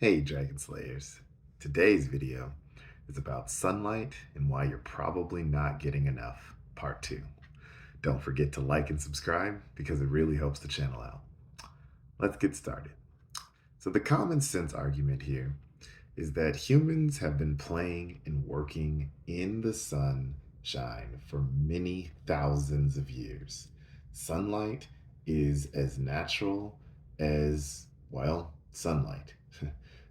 Hey, Dragon Slayers. Today's video is about sunlight and why you're probably not getting enough, part 2. Don't forget to like and subscribe because it really helps the channel out. Let's get started. So, the common sense argument here is that humans have been playing and working in the sunshine for many thousands of years. Sunlight is as natural as, well, sunlight.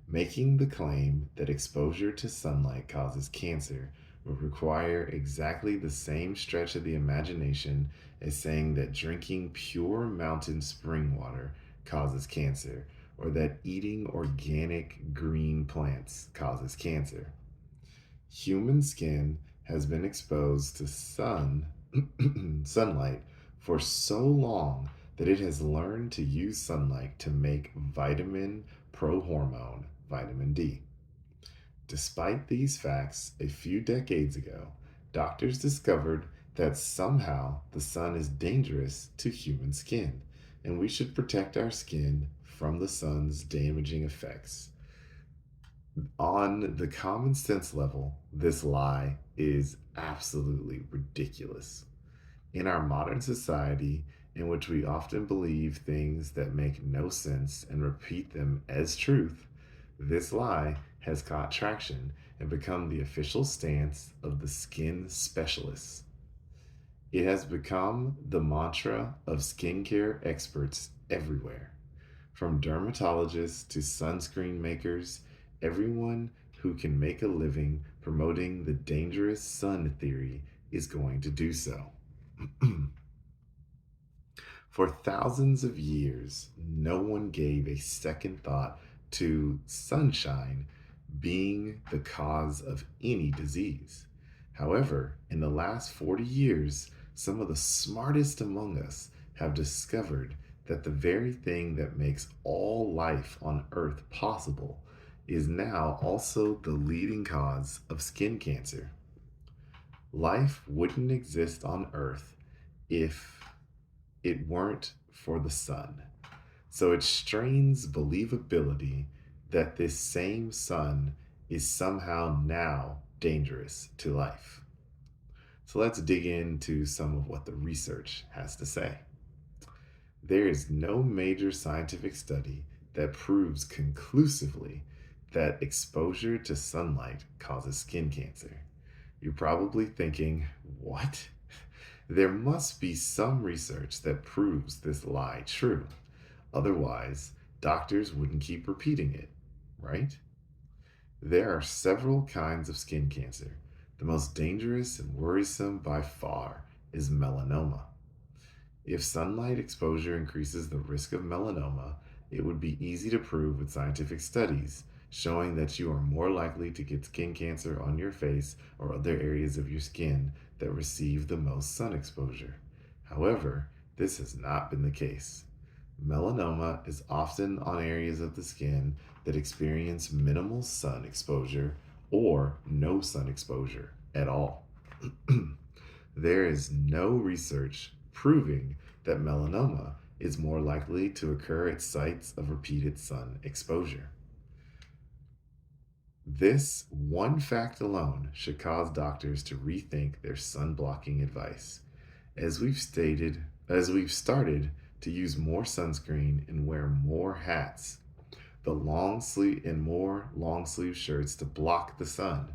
Making the claim that exposure to sunlight causes cancer would require exactly the same stretch of the imagination as saying that drinking pure mountain spring water causes cancer, or that eating organic green plants causes cancer. Human skin has been exposed to sunlight for so long that it has learned to use sunlight to make vitamin prohormone, vitamin D. Despite these facts, a few decades ago, doctors discovered that somehow the sun is dangerous to human skin, and we should protect our skin from the sun's damaging effects. On the common sense level, this lie is absolutely ridiculous. In our modern society, in which we often believe things that make no sense and repeat them as truth, this lie has caught traction and become the official stance of the skin specialists. It has become the mantra of skincare experts everywhere. From dermatologists to sunscreen makers, everyone who can make a living promoting the dangerous sun theory is going to do so. For thousands of years, no one gave a second thought to sunshine being the cause of any disease. However, in the last 40 years, some of the smartest among us have discovered that the very thing that makes all life on Earth possible is now also the leading cause of skin cancer. Life wouldn't exist on Earth if it weren't for the sun. So it strains believability that this same sun is somehow now dangerous to life. So let's dig into some of what the research has to say. There is no major scientific study that proves conclusively that exposure to sunlight causes skin cancer. You're probably thinking, what? There must be some research that proves this lie true. Otherwise, doctors wouldn't keep repeating it, right? There are several kinds of skin cancer. The most dangerous and worrisome by far is melanoma. If sunlight exposure increases the risk of melanoma, it would be easy to prove with scientific studies showing that you are more likely to get skin cancer on your face or other areas of your skin that receive the most sun exposure. However, this has not been the case. Melanoma is often on areas of the skin that experience minimal sun exposure or no sun exposure at all. There is no research proving that melanoma is more likely to occur at sites of repeated sun exposure. This one fact alone should cause doctors to rethink their sun blocking advice. As we've stated, as we've started to use more sunscreen and wear more hats, the long sleeve and more long sleeve shirts to block the sun,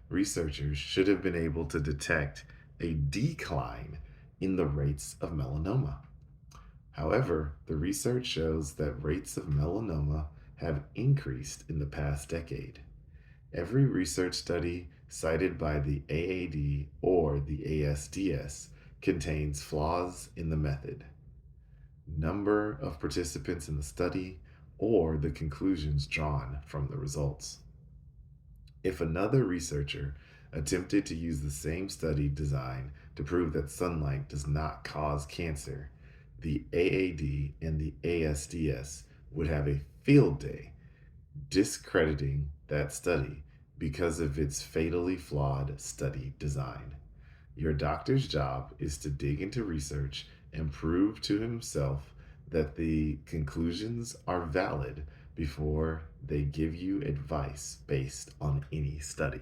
researchers should have been able to detect a decline in the rates of melanoma. However, the research shows that rates of melanoma have increased in the past decade. Every research study cited by the AAD or the ASDS contains flaws in the method, number of participants in the study, or the conclusions drawn from the results. If another researcher attempted to use the same study design to prove that sunlight does not cause cancer, the AAD and the ASDS would have a field day discrediting that study because of its fatally flawed study design. Your doctor's job is to dig into research and prove to himself that the conclusions are valid before they give you advice based on any study.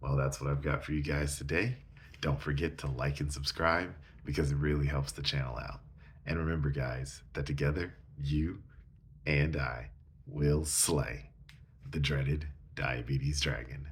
Well, that's what I've got for you guys today. Don't forget to like and subscribe because it really helps the channel out. And remember, guys, that together, you and I will slay the dreaded diabetes dragon.